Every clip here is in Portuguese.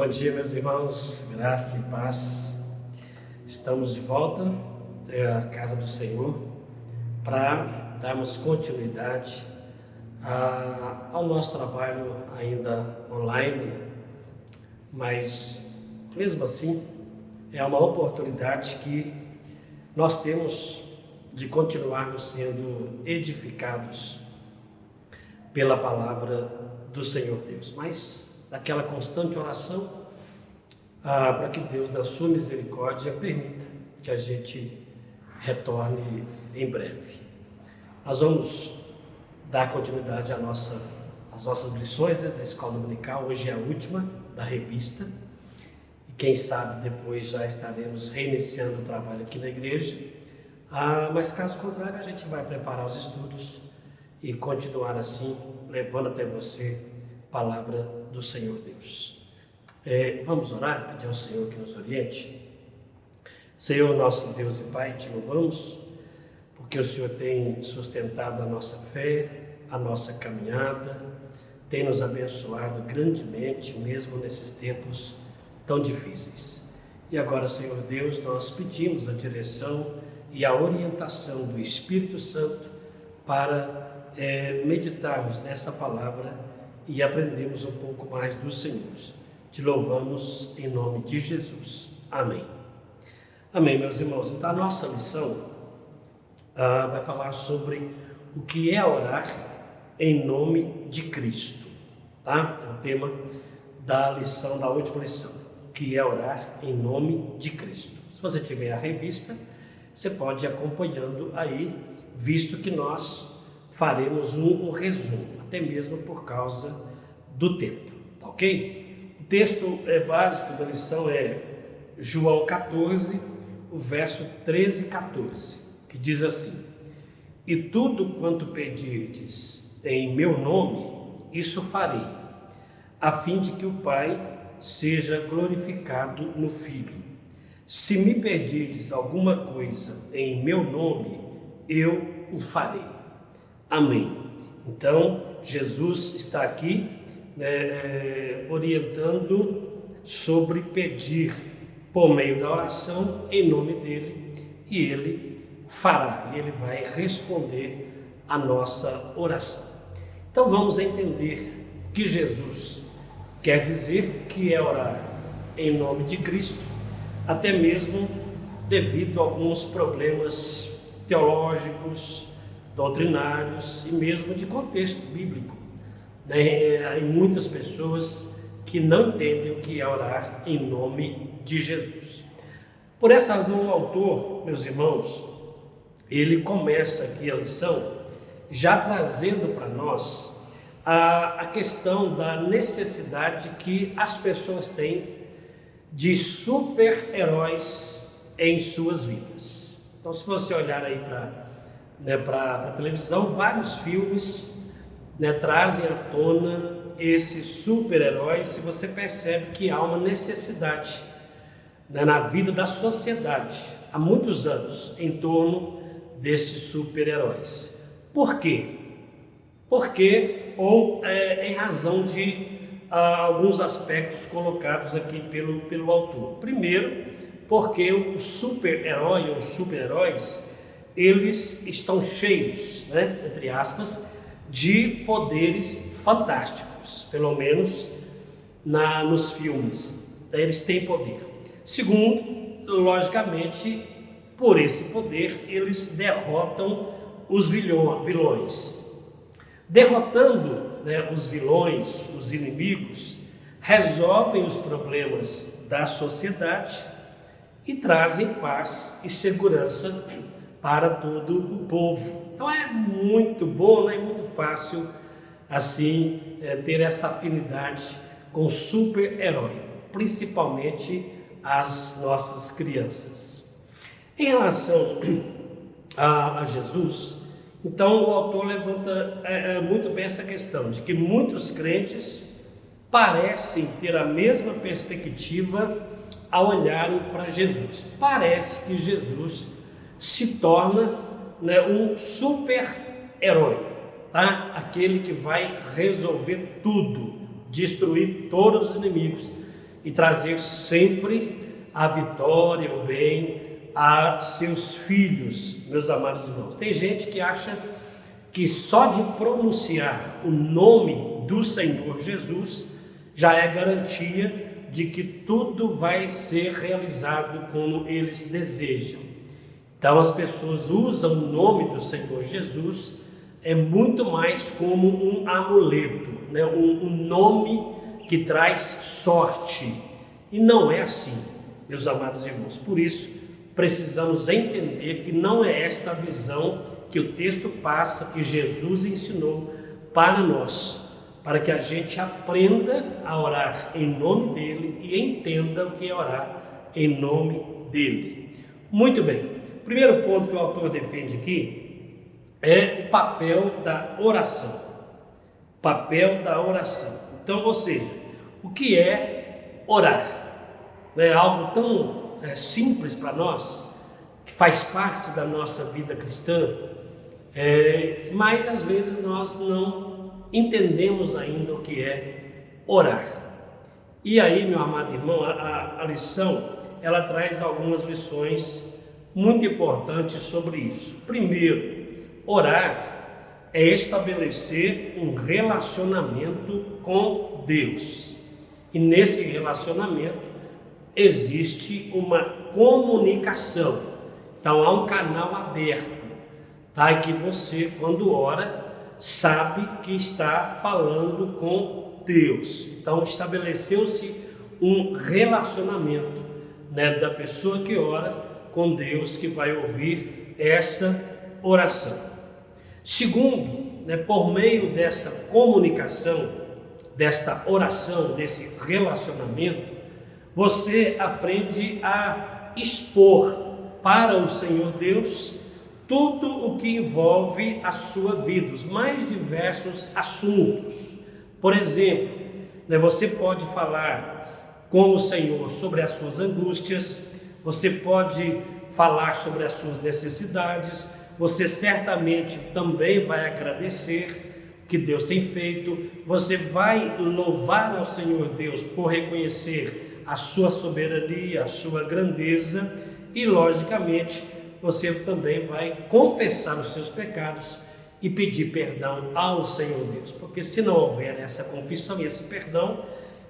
Bom dia, meus irmãos, graça e paz. Estamos de volta à casa do Senhor para darmos continuidade ao nosso trabalho ainda online, mas mesmo assim é uma oportunidade que nós temos de continuarmos sendo edificados pela palavra do Senhor Deus, mas daquela constante oração para que Deus, da sua misericórdia, permita que a gente retorne em breve. Nós vamos dar continuidade às nossas lições da escola dominical. Hoje é a última da revista e quem sabe depois já estaremos reiniciando o trabalho aqui na igreja, mas caso contrário a gente vai preparar os estudos e continuar assim, levando até você a palavra do Senhor Deus. Vamos orar, pedir ao Senhor que nos oriente. Senhor, nosso Deus e Pai, te louvamos porque o Senhor tem sustentado a nossa fé, a nossa caminhada, tem nos abençoado grandemente, mesmo nesses tempos tão difíceis. E agora, Senhor Deus, nós pedimos a direção e a orientação do Espírito Santo para meditarmos nessa palavra e aprendemos um pouco mais do Senhor. Te louvamos em nome de Jesus. Amém. Amém, meus irmãos. Então a nossa lição vai falar sobre o que é orar em nome de Cristo, tá? É o tema da lição, da última lição, o que é orar em nome de Cristo. Se você tiver a revista, você pode ir acompanhando aí, visto que nós faremos um resumo, até mesmo por causa do tempo, tá ok? O texto básico da lição é João 14, o verso 13 e 14, que diz assim: E tudo quanto pedirdes em meu nome, isso farei, a fim de que o Pai seja glorificado no Filho. Se me pedirdes alguma coisa em meu nome, eu o farei. Amém. Então, Jesus está aqui orientando sobre pedir por meio da oração em nome dele, e ele fará, ele vai responder a nossa oração. Então vamos entender o que Jesus quer dizer, que é orar em nome de Cristo, até mesmo devido a alguns problemas teológicos, doutrinários e mesmo de contexto bíblico. Há muitas pessoas que não entendem o que é orar em nome de Jesus. Por essa razão, o autor, meus irmãos, ele começa aqui a lição já trazendo para nós a questão da necessidade que as pessoas têm de super-heróis em suas vidas. Então, se você olhar aí para a televisão, vários filmes trazem à tona esses super-heróis. Se você percebe que há uma necessidade na vida da sociedade há muitos anos em torno destes super-heróis. Por quê? Porque, em razão de alguns aspectos colocados aqui pelo autor. Primeiro, porque o super-herói ou os super-heróis, eles estão cheios, entre aspas, de poderes fantásticos, pelo menos nos filmes. Eles têm poder. Segundo, logicamente, por esse poder, eles derrotam os vilões. Derrotando os vilões, os inimigos, resolvem os problemas da sociedade e trazem paz e segurança para todo o povo. Então é muito bom, é muito fácil assim ter essa afinidade com o super-herói, principalmente as nossas crianças. Em relação a Jesus, então o autor levanta muito bem essa questão de que muitos crentes parecem ter a mesma perspectiva ao olharem para Jesus. Parece que Jesus se torna um super-herói, tá? Aquele que vai resolver tudo, destruir todos os inimigos e trazer sempre a vitória, o bem a seus filhos, meus amados irmãos. Tem gente que acha que só de pronunciar o nome do Senhor Jesus já é garantia de que tudo vai ser realizado como eles desejam. Então as pessoas usam o nome do Senhor Jesus muito mais como um amuleto, né? um nome que traz sorte. E não é assim, meus amados irmãos. Por isso, precisamos entender que não é esta a visão que o texto passa, que Jesus ensinou para nós, para que a gente aprenda a orar em nome dele e entenda o que é orar em nome dele. Muito bem, o primeiro ponto que o autor defende aqui é o papel da oração. Papel da oração. Então, ou seja, o que é orar? É algo tão simples para nós, que faz parte da nossa vida cristã, mas às vezes nós não entendemos ainda o que é orar. E aí, meu amado irmão, a lição, ela traz algumas lições muito importantes sobre isso. Primeiro, orar é estabelecer um relacionamento com Deus. E nesse relacionamento existe uma comunicação. Então há um canal aberto, tá? Que você, quando ora, sabe que está falando com Deus. Então estabeleceu-se um relacionamento, né, da pessoa que ora com Deus, que vai ouvir essa oração. Segundo, né, por meio dessa comunicação, desta oração, desse relacionamento, você aprende a expor para o Senhor Deus tudo o que envolve a sua vida, os mais diversos assuntos. Por exemplo, né, você pode falar com o Senhor sobre as suas angústias, você pode falar sobre as suas necessidades, você certamente também vai agradecer o que Deus tem feito, você vai louvar ao Senhor Deus por reconhecer a sua soberania, a sua grandeza e, logicamente, você também vai confessar os seus pecados e pedir perdão ao Senhor Deus, porque se não houver essa confissão e esse perdão,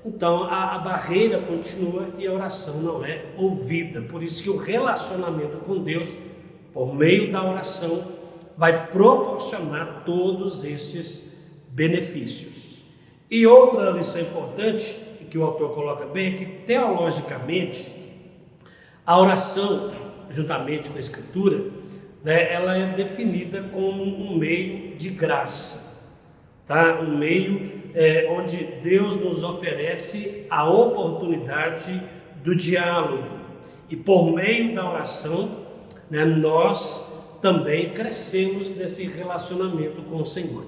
então a barreira continua e a oração não é ouvida. Por isso que o relacionamento com Deus, por meio da oração, vai proporcionar todos estes benefícios. E outra lição importante, que o autor coloca bem, é que teologicamente a oração, juntamente com a Escritura, né, ela é definida como um meio de graça, tá? Um meio onde Deus nos oferece a oportunidade do diálogo, e por meio da oração, né, nós também crescemos nesse relacionamento com o Senhor.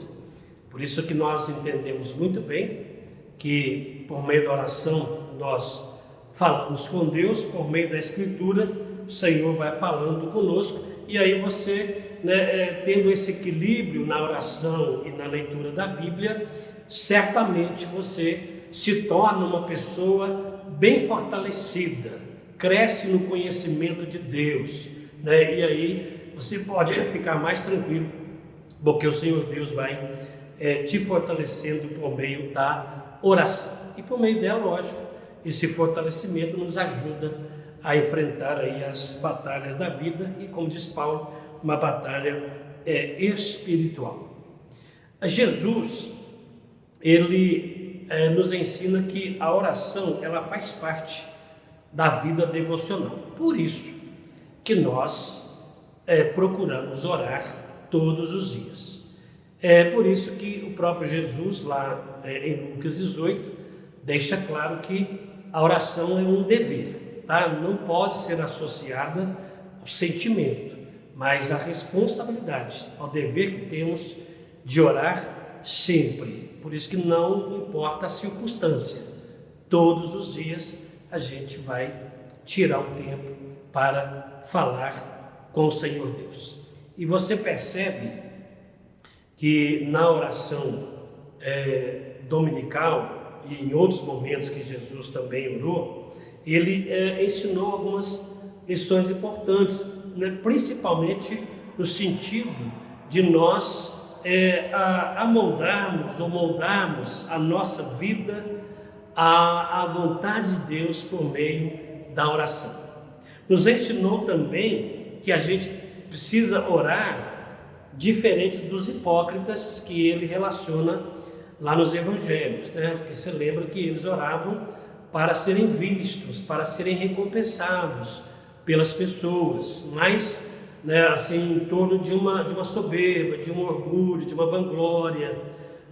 Por isso que nós entendemos muito bem que por meio da oração nós falamos com Deus, por meio da Escritura o Senhor vai falando conosco, e aí você, né, tendo esse equilíbrio na oração e na leitura da Bíblia, certamente você se torna uma pessoa bem fortalecida, cresce no conhecimento de Deus, né? E aí você pode ficar mais tranquilo, porque o Senhor Deus vai te fortalecendo por meio da oração. E por meio dela, lógico, esse fortalecimento nos ajuda a enfrentar aí as batalhas da vida e, como diz Paulo, uma batalha espiritual. Jesus, ele nos ensina que a oração, ela faz parte da vida devocional. Por isso que nós procuramos orar todos os dias. É por isso que o próprio Jesus, lá em Lucas 18, deixa claro que a oração é um dever, tá? Não pode ser associada ao sentimento, mas à responsabilidade, ao dever que temos de orar sempre. Por isso que não importa a circunstância, todos os dias a gente vai tirar um tempo para falar com o Senhor Deus. E você percebe que na oração dominical, e em outros momentos que Jesus também orou, ele ensinou algumas lições importantes, né? Principalmente no sentido de nós moldarmos a nossa vida à vontade de Deus por meio da oração. Nos ensinou também que a gente precisa orar diferente dos hipócritas que ele relaciona lá nos evangelhos, né? Porque você lembra que eles oravam para serem vistos, para serem recompensados pelas pessoas, mas, né, assim, em torno de uma soberba, de um orgulho, de uma vanglória,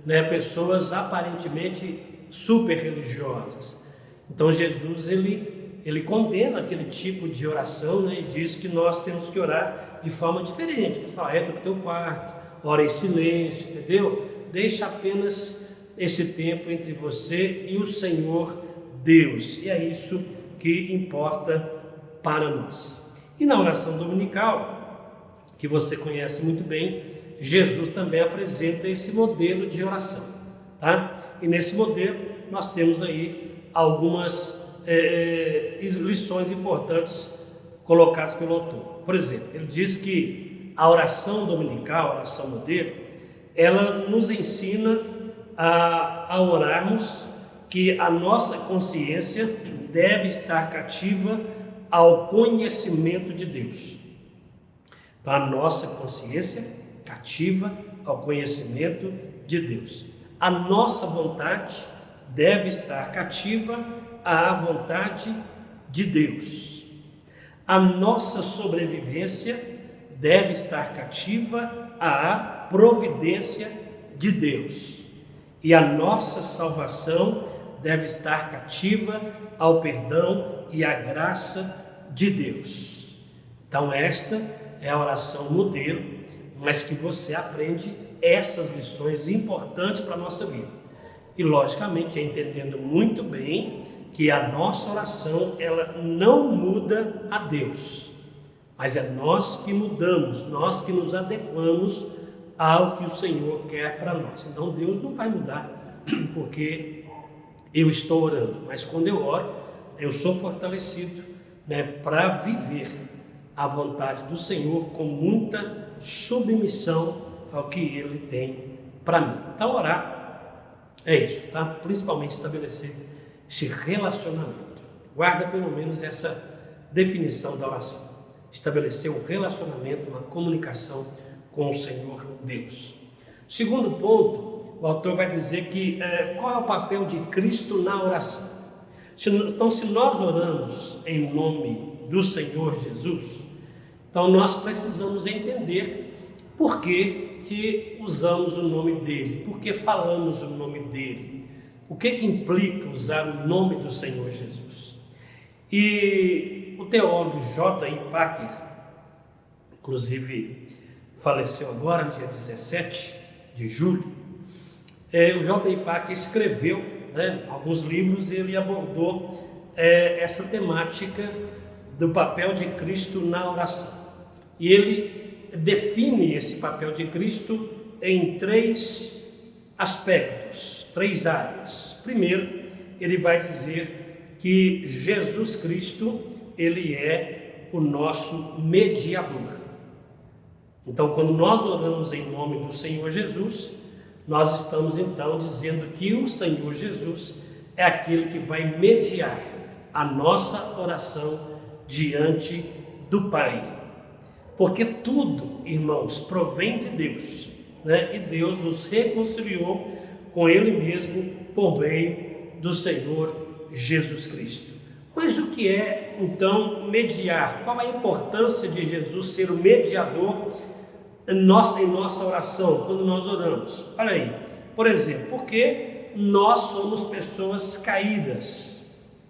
né? Pessoas aparentemente super religiosas. Então Jesus ele condena aquele tipo de oração, né, e diz que nós temos que orar de forma diferente. Você fala, entra para o teu quarto, ora em silêncio, entendeu? Deixa apenas esse tempo entre você e o Senhor Deus. E é isso que importa para nós. E na oração dominical, que você conhece muito bem, Jesus também apresenta esse modelo de oração, tá? E nesse modelo nós temos aí algumas lições importantes colocadas pelo autor. Por exemplo, ele diz que a oração dominical, a oração modelo, ela nos ensina a orarmos que a nossa consciência deve estar cativa ao conhecimento de Deus. Então, a nossa consciência cativa ao conhecimento de Deus. A nossa vontade deve estar cativa à vontade de Deus. A nossa sobrevivência deve estar cativa à providência de Deus. E a nossa salvação deve estar cativa ao perdão e à graça de Deus. Então esta é a oração modelo, mas que você aprende essas lições importantes para a nossa vida. E logicamente entendendo muito bem que a nossa oração ela não muda a Deus, mas é nós que mudamos, nós que nos adequamos ao que o Senhor quer para nós. Então Deus não vai mudar porque eu estou orando, mas quando eu oro, eu sou fortalecido, né, para viver a vontade do Senhor com muita submissão ao que Ele tem para mim. Então orar é isso, tá? Principalmente estabelecer esse relacionamento. Guarda pelo menos essa definição da oração. Estabelecer um relacionamento, uma comunicação com o Senhor Deus. Segundo ponto, o autor vai dizer que qual é o papel de Cristo na oração. Então, se nós oramos em nome do Senhor Jesus, então nós precisamos entender por que usamos o nome dele, por que falamos o nome dele, o que implica usar o nome do Senhor Jesus. E o teólogo J.I. Packer, inclusive faleceu agora, no dia 17 de julho, o J.I. Packer escreveu, né, alguns livros, e ele abordou essa temática do papel de Cristo na oração. E ele define esse papel de Cristo em 3 aspectos, 3 áreas. Primeiro, ele vai dizer que Jesus Cristo, ele é o nosso mediador. Então, quando nós oramos em nome do Senhor Jesus, nós estamos então dizendo que o Senhor Jesus é aquele que vai mediar a nossa oração diante do Pai. Porque tudo, irmãos, provém de Deus, né? E Deus nos reconciliou com Ele mesmo por meio do Senhor Jesus Cristo. Mas o que é, então, mediar? Qual a importância de Jesus ser o mediador em nossa oração, quando nós oramos? Olha aí, por exemplo, porque nós somos pessoas caídas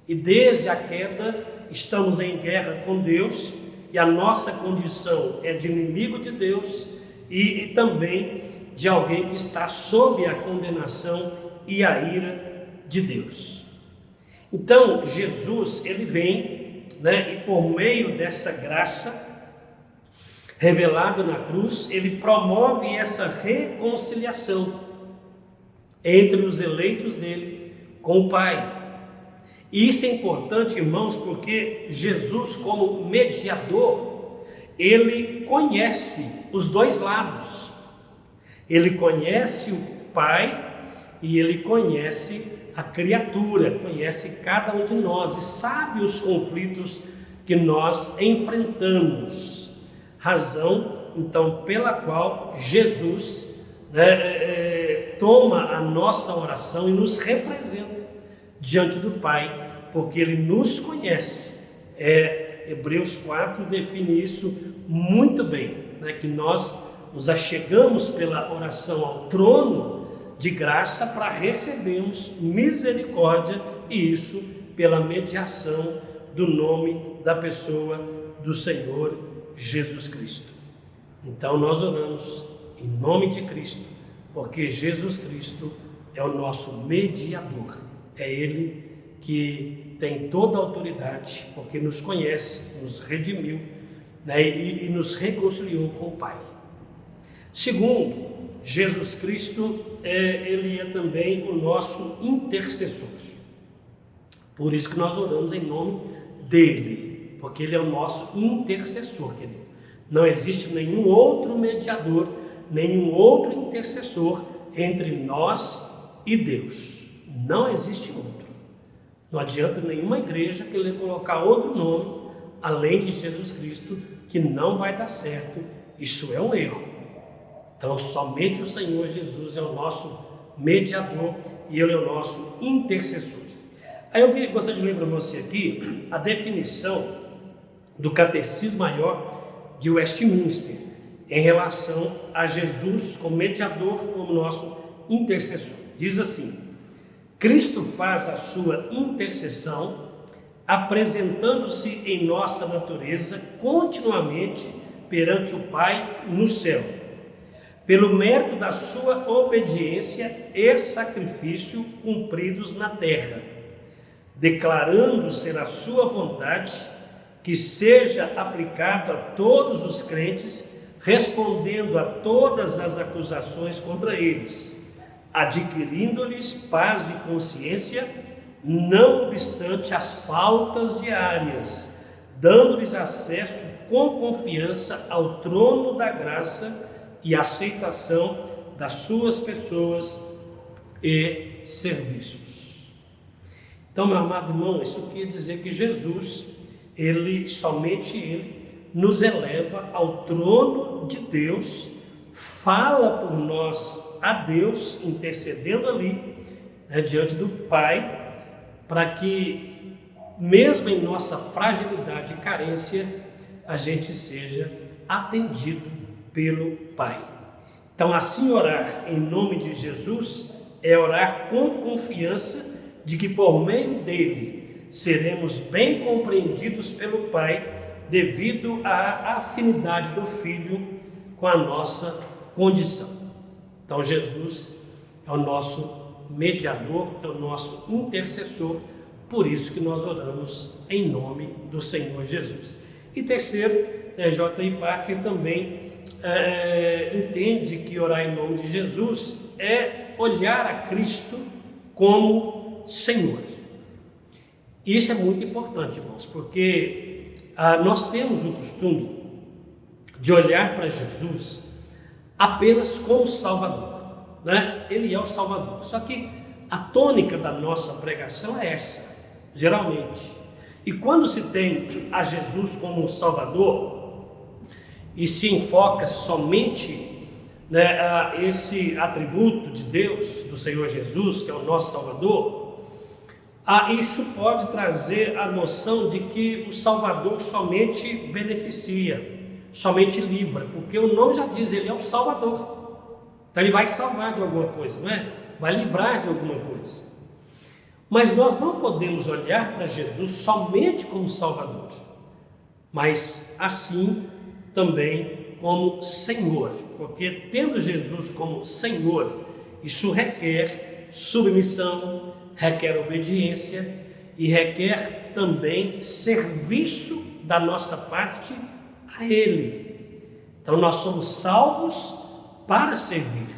e desde a queda estamos em guerra com Deus, e a nossa condição é de inimigo de Deus e também de alguém que está sob a condenação e a ira de Deus. Então Jesus, ele vem, né, e por meio dessa graça revelada na cruz, ele promove essa reconciliação entre os eleitos dele com o Pai. E isso é importante, irmãos, porque Jesus, como mediador, ele conhece os dois lados. Ele conhece o Pai e ele conhece a criatura, conhece cada um de nós e sabe os conflitos que nós enfrentamos. Razão, então, pela qual Jesus toma a nossa oração e nos representa diante do Pai, porque Ele nos conhece. Hebreus 4 define isso muito bem, que nós nos achegamos pela oração ao trono de graça para recebermos misericórdia, e isso pela mediação do nome da pessoa do Senhor Jesus Cristo. Então nós oramos em nome de Cristo, porque Jesus Cristo é o nosso mediador. É Ele que tem toda a autoridade, porque nos conhece, nos redimiu, e nos reconciliou com o Pai. Segundo, Jesus Cristo, Ele é também o nosso intercessor. Por isso que nós oramos em nome dEle, porque Ele é o nosso intercessor, querido. Não existe nenhum outro mediador, nenhum outro intercessor entre nós e Deus. Não existe outro. Não adianta nenhuma igreja querer colocar outro nome além de Jesus Cristo, que não vai dar certo. Isso é um erro. Então, somente o Senhor Jesus é o nosso mediador e Ele é o nosso intercessor. Aí eu gostaria de ler para você aqui a definição do Catecismo Maior de Westminster em relação a Jesus como mediador, como nosso intercessor. Diz assim: Cristo faz a sua intercessão apresentando-se em nossa natureza continuamente perante o Pai no céu, pelo mérito da sua obediência e sacrifício cumpridos na terra, declarando ser a sua vontade que seja aplicado a todos os crentes, respondendo a todas as acusações contra eles, adquirindo-lhes paz de consciência, não obstante as faltas diárias, dando-lhes acesso com confiança ao trono da graça e aceitação das suas pessoas e serviços. Então, meu amado irmão, isso quer dizer que Jesus, somente Ele, nos eleva ao trono de Deus, fala por nós a Deus, intercedendo ali, diante do Pai, para que, mesmo em nossa fragilidade e carência, a gente seja atendido pelo Pai. Então, assim orar em nome de Jesus é orar com confiança de que por meio dele seremos bem compreendidos pelo Pai, devido à afinidade do Filho com a nossa condição. Então Jesus é o nosso mediador, é o nosso intercessor, por isso que nós oramos em nome do Senhor Jesus. E terceiro, J.I. Packer também entende que orar em nome de Jesus é olhar a Cristo como Senhor. E isso é muito importante, irmãos, porque nós temos o costume de olhar para Jesus apenas como Salvador, Ele é o Salvador. Só que a tônica da nossa pregação é essa, geralmente. E quando se tem a Jesus como Salvador e se enfoca somente a esse atributo de Deus, do Senhor Jesus, que é o nosso Salvador, isso pode trazer a noção de que o Salvador somente beneficia, somente livra, porque o nome já diz, Ele é o Salvador. Então Ele vai salvar de alguma coisa, vai livrar de alguma coisa. Mas nós não podemos olhar para Jesus somente como Salvador, mas assim também como Senhor, porque tendo Jesus como Senhor, isso requer submissão, requer obediência e requer também serviço da nossa parte a Ele. Então nós somos salvos para servir.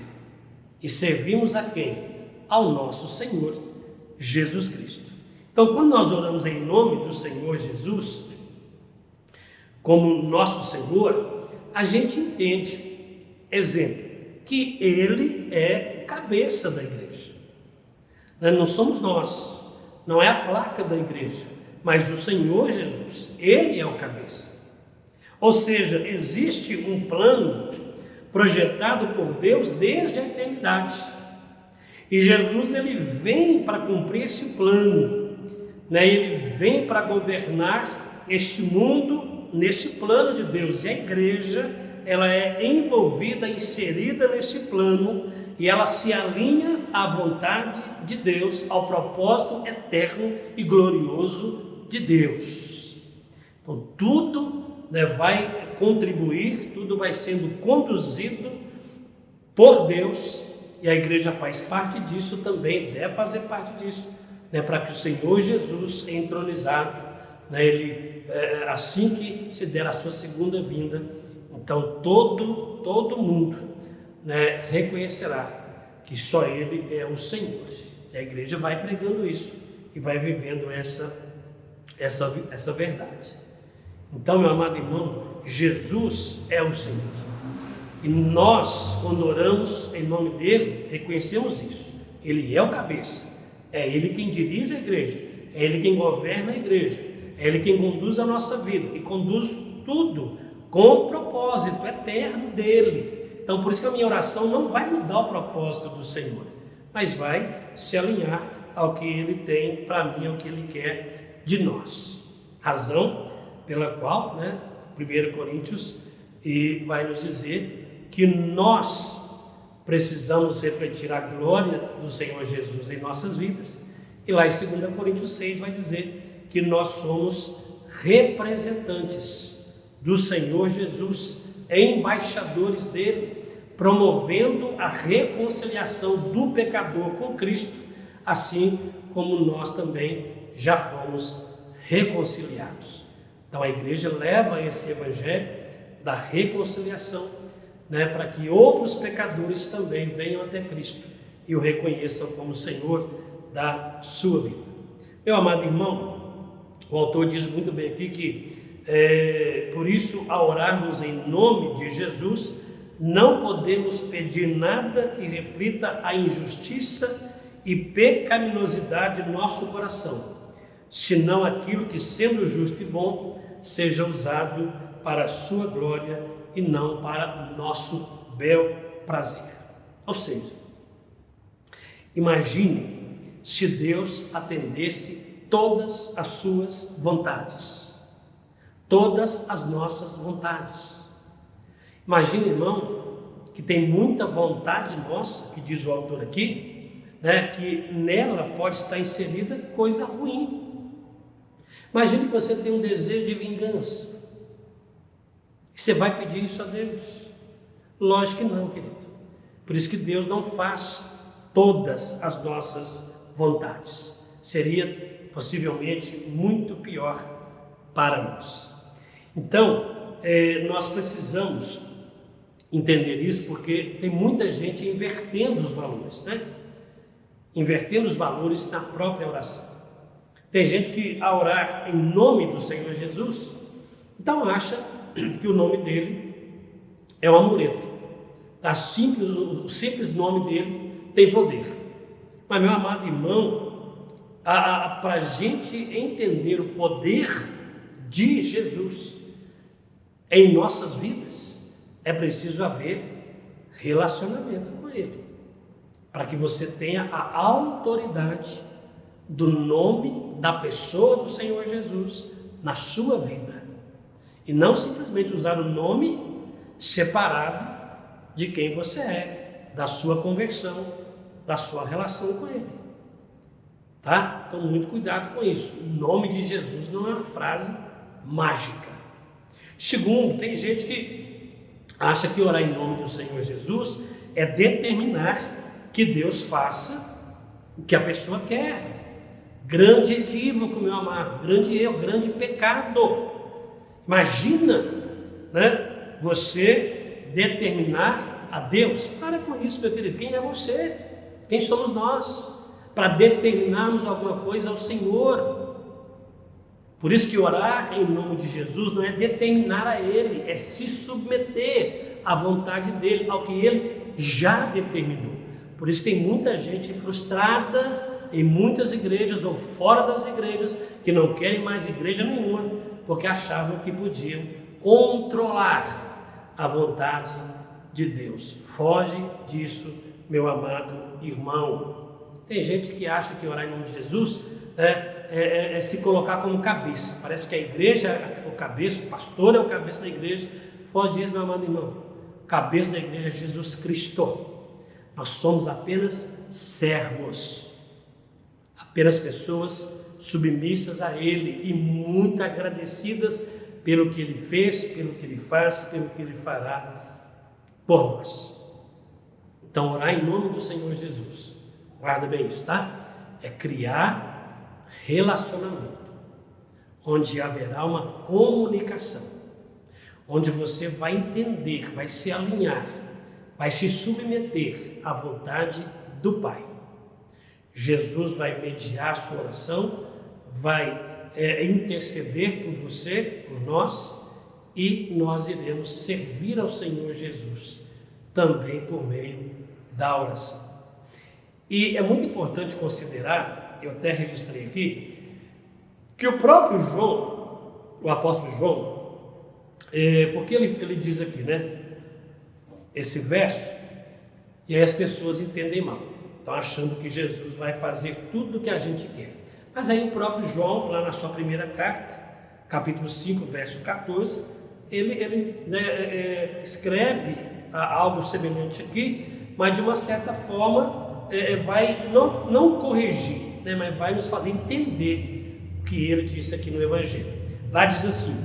E servimos a quem? Ao nosso Senhor, Jesus Cristo. Então, quando nós oramos em nome do Senhor Jesus, como nosso Senhor, a gente entende, exemplo, que Ele é o cabeça da igreja. Não somos nós, não é a placa da igreja, mas o Senhor Jesus, Ele é o cabeça. Ou seja, existe um plano projetado por Deus desde a eternidade. E Jesus, Ele vem para cumprir esse plano, Ele vem para governar este mundo neste plano de Deus. E a igreja, ela é envolvida, inserida nesse plano, e ela se alinha à vontade de Deus, ao propósito eterno e glorioso de Deus. Então tudo vai contribuir, tudo vai sendo conduzido por Deus, e a igreja faz parte disso também, deve fazer parte disso, para que o Senhor Jesus, entronizado, Ele, assim que se der a sua segunda vinda, então todo mundo reconhecerá que só Ele é o Senhor. E a igreja vai pregando isso e vai vivendo essa verdade. Então, meu amado irmão, Jesus é o Senhor. E nós, quando oramos em nome dEle, reconhecemos isso. Ele é o cabeça. É Ele quem dirige a igreja. É Ele quem governa a igreja. É Ele quem conduz a nossa vida. E conduz tudo com o propósito eterno dEle. Então, por isso que a minha oração não vai mudar o propósito do Senhor, mas vai se alinhar ao que Ele tem para mim, ao que Ele quer de nós. Razão pela qual, 1 Coríntios vai nos dizer que nós precisamos refletir a glória do Senhor Jesus em nossas vidas. E lá em 2 Coríntios 6 vai dizer que nós somos representantes do Senhor Jesus, embaixadores dele, promovendo a reconciliação do pecador com Cristo, assim como nós também já fomos reconciliados. Então a igreja leva esse evangelho da reconciliação, para que outros pecadores também venham até Cristo e o reconheçam como Senhor da sua vida. Meu amado irmão, o autor diz muito bem aqui que por isso, ao orarmos em nome de Jesus, não podemos pedir nada que reflita a injustiça e pecaminosidade do nosso coração, senão aquilo que, sendo justo e bom, seja usado para a sua glória e não para nosso bel prazer. Ou seja, imagine se Deus atendesse todas as suas vontades, todas as nossas vontades. Imagine, irmão, que tem muita vontade nossa, que diz o autor aqui, que nela pode estar inserida coisa ruim. Imagine que você tem um desejo de vingança, que você vai pedir isso a Deus. Lógico que não, querido. Por isso que Deus não faz todas as nossas vontades. Seria possivelmente muito pior para nós. Então, nós precisamos entender isso, porque tem muita gente invertendo os valores, invertendo os valores na própria oração. Tem gente que, ao orar em nome do Senhor Jesus, então acha que o nome dele é um amuleto. O simples nome dele tem poder. Mas, meu amado irmão, para a gente entender o poder de Jesus em nossas vidas, é preciso haver relacionamento com Ele, para que você tenha a autoridade do nome da pessoa do Senhor Jesus na sua vida, e não simplesmente usar o nome separado de quem você é, da sua conversão, da sua relação com Ele, tá? Então, muito cuidado com isso. O nome de Jesus não é uma frase mágica. Segundo, tem gente que acha que orar em nome do Senhor Jesus é determinar que Deus faça o que a pessoa quer. Grande equívoco, meu amado, grande erro, grande pecado. Imagina, você determinar a Deus. Para com isso, meu querido. Quem é você? Quem somos nós? para determinarmos alguma coisa ao Senhor. Por isso que orar em nome de Jesus não é determinar a Ele, é se submeter à vontade dEle, ao que Ele já determinou. Por isso que tem muita gente frustrada em muitas igrejas ou fora das igrejas que não querem mais igreja nenhuma, porque achavam que podiam controlar a vontade de Deus. Foge disso, meu amado irmão. Tem gente que acha que orar em nome de Jesus é se colocar como cabeça. Parece que a igreja é o cabeça, o pastor é o cabeça da igreja. Foge disso, meu amado irmão. Cabeça da igreja é Jesus Cristo. Nós somos apenas servos, apenas pessoas submissas a Ele e muito agradecidas pelo que Ele fez, pelo que Ele faz, pelo que Ele fará por nós. Então, orar em nome do Senhor Jesus, guarda bem isso, tá? É criar relacionamento, onde haverá uma comunicação, onde você vai entender, vai se alinhar, vai se submeter à vontade do Pai. Jesus vai mediar a sua oração, vai interceder por você, por nós, e nós iremos servir ao Senhor Jesus também por meio da oração. E é muito importante considerar, eu até registrei aqui, que o próprio João, o apóstolo João, porque ele diz aqui, né, esse verso, e aí as pessoas entendem mal, estão achando que Jesus vai fazer tudo o que a gente quer. Mas aí o próprio João, lá na sua primeira carta, capítulo 5, verso 14, ele escreve algo semelhante aqui, mas de uma certa forma vai não corrigir, né, mas vai nos fazer entender o que ele disse aqui no Evangelho. Lá diz assim: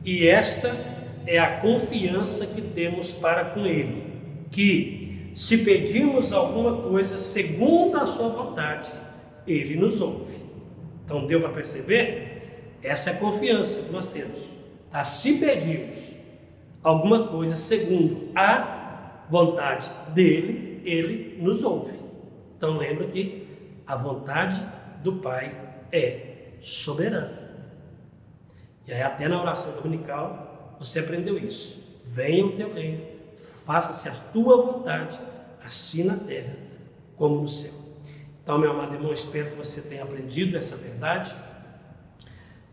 e esta é a confiança que temos para com Ele, que se pedirmos alguma coisa segundo a sua vontade, Ele nos ouve. Então deu para perceber? Essa é a confiança que nós temos. Tá? Se pedirmos alguma coisa segundo a vontade dEle, Ele nos ouve. Então lembra que a vontade do Pai é soberana. E aí até na oração dominical você aprendeu isso. Venha o teu reino, faça-se a tua vontade, assim na terra como no céu. Então, meu amado irmão, espero que você tenha aprendido essa verdade,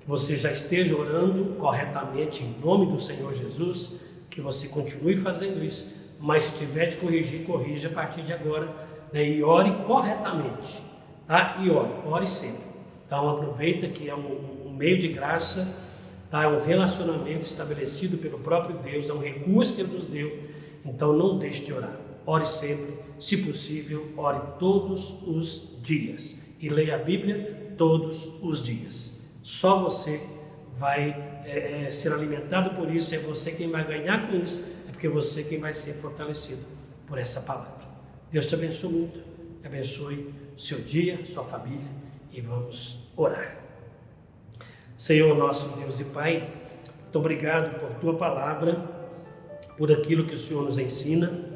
que você já esteja orando corretamente em nome do Senhor Jesus, que você continue fazendo isso, mas se tiver de corrigir, corrija a partir de agora, né? E ore corretamente, tá? E ore sempre. Então, aproveita que é um meio de graça, tá? É um relacionamento estabelecido pelo próprio Deus, é um recurso que Ele nos deu. Então, não deixe de orar. Ore sempre, se possível, ore todos os dias e leia a Bíblia todos os dias. Só você vai ser alimentado por isso, é você quem vai ganhar com isso, é porque você quem vai ser fortalecido por essa palavra. Deus te abençoe muito, abençoe seu dia, sua família, e vamos orar. Senhor nosso Deus e Pai, muito obrigado por tua palavra, por aquilo que o Senhor nos ensina.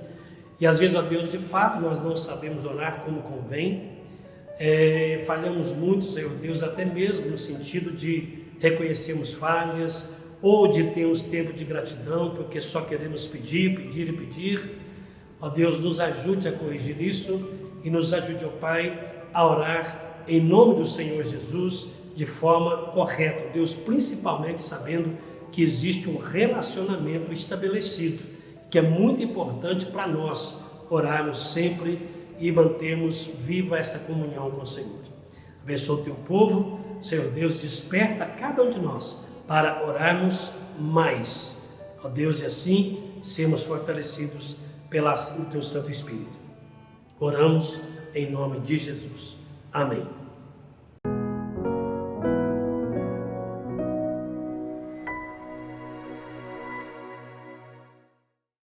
E às vezes, ó Deus, de fato, nós não sabemos orar como convém, falhamos muito, Senhor Deus, até mesmo no sentido de reconhecermos falhas, ou de termos tempo de gratidão, porque só queremos pedir. Ó Deus, nos ajude a corrigir isso, e nos ajude, ó Pai, a orar em nome do Senhor Jesus, de forma correta, Deus, principalmente sabendo que existe um relacionamento estabelecido, que é muito importante para nós orarmos sempre e mantermos viva essa comunhão com o Senhor. Abençoa o teu povo, Senhor Deus, desperta cada um de nós para orarmos mais, ó Deus, e assim sermos fortalecidos pelo teu Santo Espírito. Oramos em nome de Jesus. Amém.